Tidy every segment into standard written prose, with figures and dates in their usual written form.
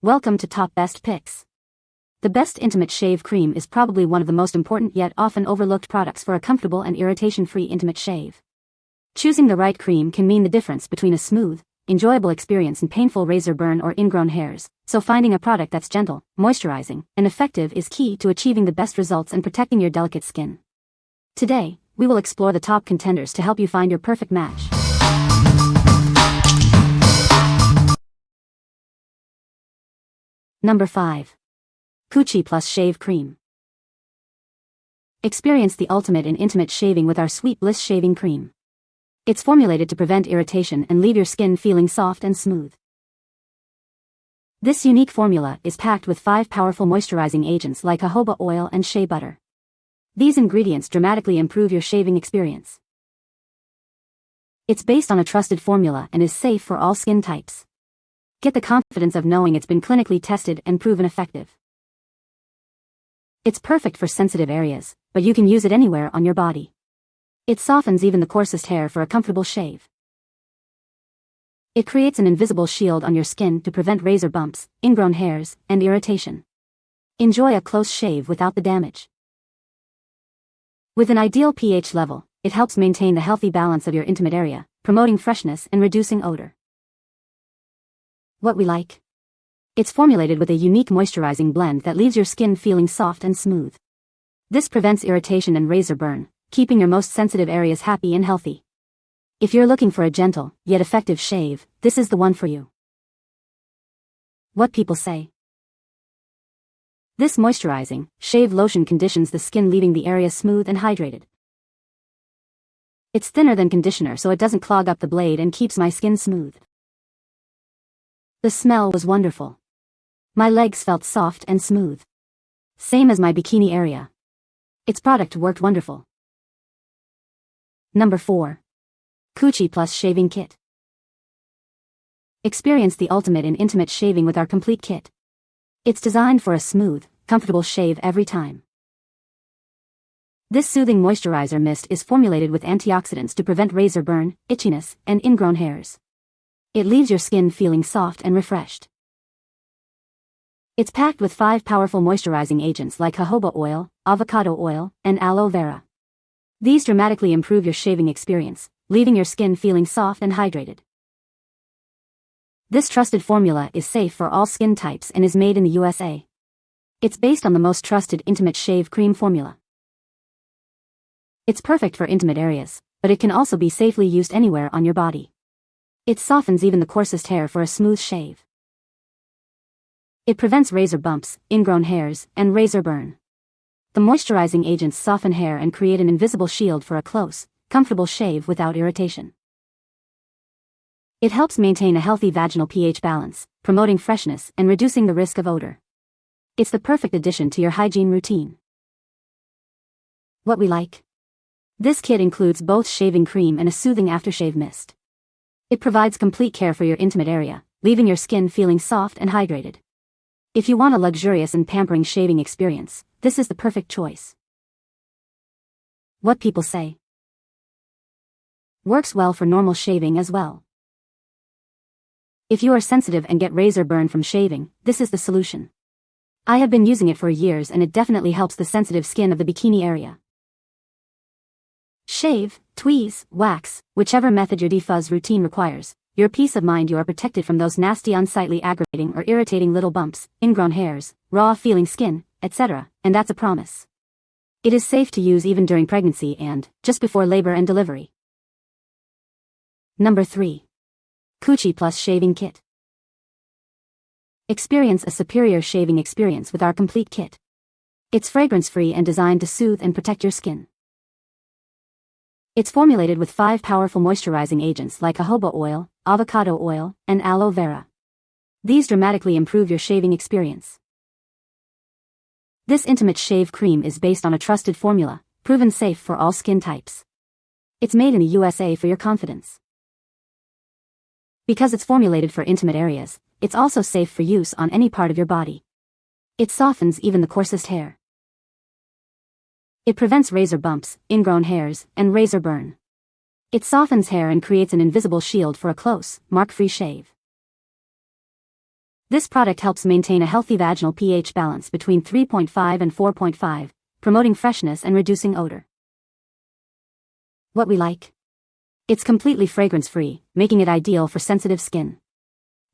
Welcome to Top Best Picks. The Best Intimate Shave Cream is probably one of the most important yet often overlooked products for a comfortable and irritation-free intimate shave. Choosing the right cream can mean the difference between a smooth, enjoyable experience and painful razor burn or ingrown hairs, so finding a product that's gentle, moisturizing, and effective is key to achieving the best results and protecting your delicate skin. Today, we will explore the top contenders to help you find your perfect match. Number 5. Coochy Plus Shave Cream. Experience the ultimate in intimate shaving with our Sweet Bliss Shaving Cream. It's formulated to prevent irritation and leave your skin feeling soft and smooth. This unique formula is packed with 5 powerful moisturizing agents like jojoba oil and shea butter. These ingredients dramatically improve your shaving experience. It's based on a trusted formula and is safe for all skin types. Get the confidence of knowing it's been clinically tested and proven effective. It's perfect for sensitive areas, but you can use it anywhere on your body. It softens even the coarsest hair for a comfortable shave. It creates an invisible shield on your skin to prevent razor bumps, ingrown hairs, and irritation. Enjoy a close shave without the damage. With an ideal pH level, it helps maintain the healthy balance of your intimate area, promoting freshness and reducing odor. What we like? It's formulated with a unique moisturizing blend that leaves your skin feeling soft and smooth. This prevents irritation and razor burn, keeping your most sensitive areas happy and healthy. If you're looking for a gentle, yet effective shave, this is the one for you. What people say. This moisturizing, shave lotion conditions the skin, leaving the area smooth and hydrated. It's thinner than conditioner, so it doesn't clog up the blade and keeps my skin smooth. The smell was wonderful. My legs felt soft and smooth. Same as my bikini area. Its product worked wonderful. Number 4. Coochy Plus Shaving Kit. Experience the ultimate in intimate shaving with our complete kit. It's designed for a smooth, comfortable shave every time. This soothing moisturizer mist is formulated with antioxidants to prevent razor burn, itchiness, and ingrown hairs. It leaves your skin feeling soft and refreshed. It's packed with 5 powerful moisturizing agents like jojoba oil, avocado oil, and aloe vera. These dramatically improve your shaving experience, leaving your skin feeling soft and hydrated. This trusted formula is safe for all skin types and is made in the USA. It's based on the most trusted intimate shave cream formula. It's perfect for intimate areas, but it can also be safely used anywhere on your body. It softens even the coarsest hair for a smooth shave. It prevents razor bumps, ingrown hairs, and razor burn. The moisturizing agents soften hair and create an invisible shield for a close, comfortable shave without irritation. It helps maintain a healthy vaginal pH balance, promoting freshness and reducing the risk of odor. It's the perfect addition to your hygiene routine. What we like? This kit includes both shaving cream and a soothing aftershave mist. It provides complete care for your intimate area, leaving your skin feeling soft and hydrated. If you want a luxurious and pampering shaving experience, this is the perfect choice. What people say. Works well for normal shaving as well. If you are sensitive and get razor burn from shaving, this is the solution. I have been using it for years and it definitely helps the sensitive skin of the bikini area. Shave, tweeze, wax, whichever method your defuzz routine requires, your peace of mind, you are protected from those nasty, unsightly, aggravating or irritating little bumps, ingrown hairs, raw feeling skin, etc., and that's a promise. It is safe to use even during pregnancy and just before labor and delivery. Number 3. Coochy Plus Shaving Kit. Experience a superior shaving experience with our complete kit. It's fragrance-free and designed to soothe and protect your skin. It's formulated with 5 powerful moisturizing agents like jojoba oil, avocado oil, and aloe vera. These dramatically improve your shaving experience. This intimate shave cream is based on a trusted formula, proven safe for all skin types. It's made in the USA for your confidence. Because it's formulated for intimate areas, it's also safe for use on any part of your body. It softens even the coarsest hair. It prevents razor bumps, ingrown hairs, and razor burn. It softens hair and creates an invisible shield for a close, mark-free shave. This product helps maintain a healthy vaginal pH balance between 3.5 and 4.5, promoting freshness and reducing odor. What we like? It's completely fragrance-free, making it ideal for sensitive skin.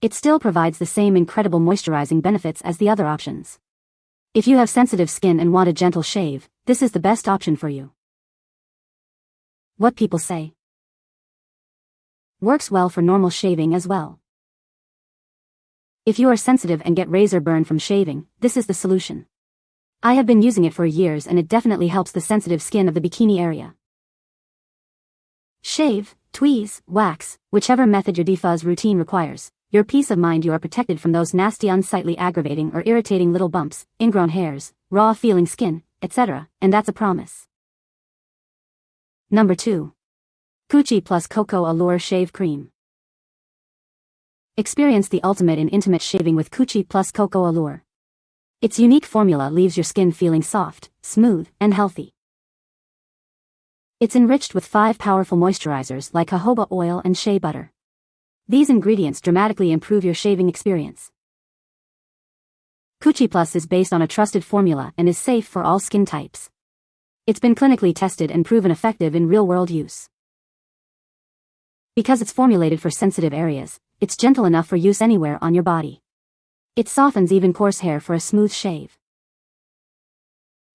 It still provides the same incredible moisturizing benefits as the other options. If you have sensitive skin and want a gentle shave, this is the best option for you. What people say. Works well for normal shaving as well. If you are sensitive and get razor burn from shaving, this is the solution. I have been using it for years and it definitely helps the sensitive skin of the bikini area. Shave, tweeze, wax, whichever method your defuzz routine requires, your peace of mind you are protected from those nasty unsightly aggravating or irritating little bumps, ingrown hairs, raw feeling skin, etc., and that's a promise. Number 2. Coochy plus Coco Allure Shave Cream. Experience the ultimate in intimate shaving with Coochy plus Coco Allure. Its unique formula leaves your skin feeling soft, smooth, and healthy. It's enriched with 5 powerful moisturizers like jojoba oil and shea butter. These ingredients dramatically improve your shaving experience. Coochy Plus is based on a trusted formula and is safe for all skin types. It's been clinically tested and proven effective in real-world use. Because it's formulated for sensitive areas, it's gentle enough for use anywhere on your body. It softens even coarse hair for a smooth shave.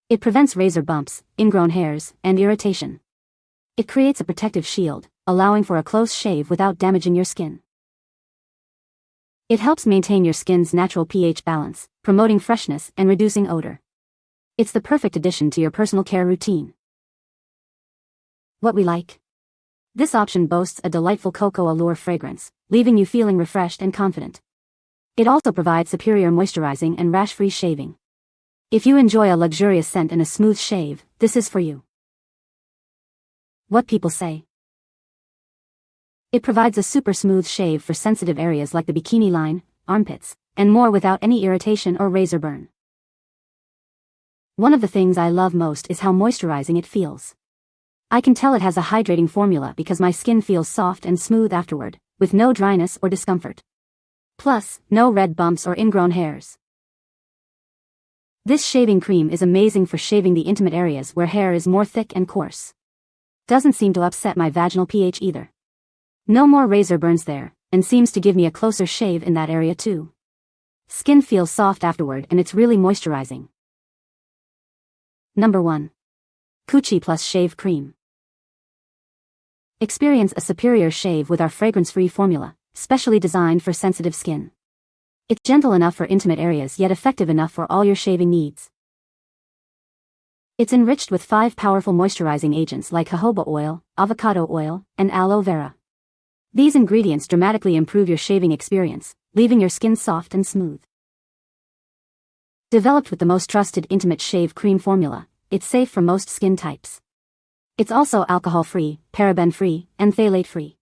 It prevents razor bumps, ingrown hairs, and irritation. It creates a protective shield, allowing for a close shave without damaging your skin. It helps maintain your skin's natural pH balance, promoting freshness and reducing odor. It's the perfect addition to your personal care routine. What we like? This option boasts a delightful Coco Allure fragrance, leaving you feeling refreshed and confident. It also provides superior moisturizing and rash-free shaving. If you enjoy a luxurious scent and a smooth shave, this is for you. What people say. It provides a super smooth shave for sensitive areas like the bikini line, armpits, and more without any irritation or razor burn. One of the things I love most is how moisturizing it feels. I can tell it has a hydrating formula because my skin feels soft and smooth afterward, with no dryness or discomfort. Plus, no red bumps or ingrown hairs. This shaving cream is amazing for shaving the intimate areas where hair is more thick and coarse. Doesn't seem to upset my vaginal pH either. No more razor burns there, and seems to give me a closer shave in that area too. Skin feels soft afterward and it's really moisturizing. Number 1. Coochy Plus Shave Cream. Experience a superior shave with our fragrance-free formula, specially designed for sensitive skin. It's gentle enough for intimate areas yet effective enough for all your shaving needs. It's enriched with 5 powerful moisturizing agents like jojoba oil, avocado oil, and aloe vera. These ingredients dramatically improve your shaving experience, leaving your skin soft and smooth. Developed with the most trusted intimate shave cream formula, it's safe for most skin types. It's also alcohol-free, paraben-free, and phthalate-free.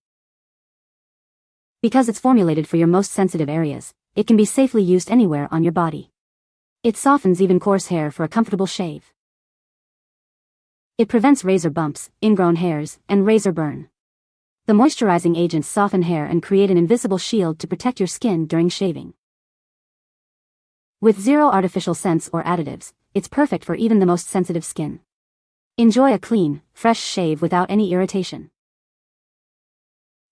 Because it's formulated for your most sensitive areas, it can be safely used anywhere on your body. It softens even coarse hair for a comfortable shave. It prevents razor bumps, ingrown hairs, and razor burn. The moisturizing agents soften hair and create an invisible shield to protect your skin during shaving. With 0 artificial scents or additives, it's perfect for even the most sensitive skin. Enjoy a clean, fresh shave without any irritation.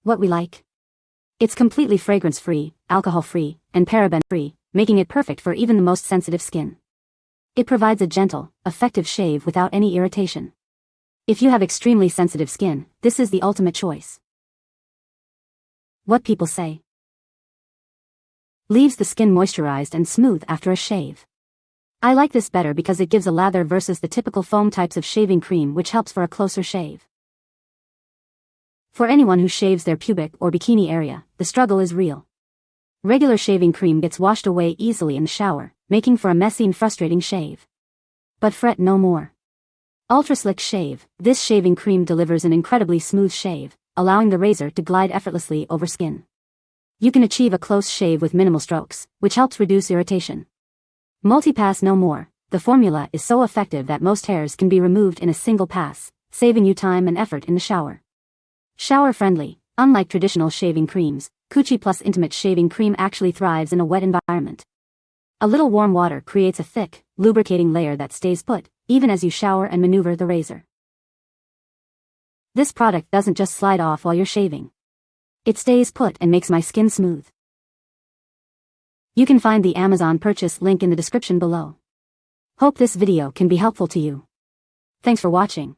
What we like? It's completely fragrance-free, alcohol-free, and paraben-free, making it perfect for even the most sensitive skin. It provides a gentle, effective shave without any irritation. If you have extremely sensitive skin, this is the ultimate choice. What people say. Leaves the skin moisturized and smooth after a shave. I like this better because it gives a lather versus the typical foam types of shaving cream, which helps for a closer shave. For anyone who shaves their pubic or bikini area, the struggle is real. Regular shaving cream gets washed away easily in the shower, making for a messy and frustrating shave. But fret no more. Ultra Slick Shave. This shaving cream delivers an incredibly smooth shave, allowing the razor to glide effortlessly over skin. You can achieve a close shave with minimal strokes, which helps reduce irritation. Multi-pass no more. The formula is so effective that most hairs can be removed in a single pass, saving you time and effort in the shower. Shower friendly. Unlike traditional shaving creams, Coochy Plus Intimate Shaving Cream actually thrives in a wet environment. A little warm water creates a thick, lubricating layer that stays put, even as you shower and maneuver the razor. This product doesn't just slide off while you're shaving. It stays put and makes my skin smooth. You can find the Amazon purchase link in the description below. Hope this video can be helpful to you. Thanks for watching.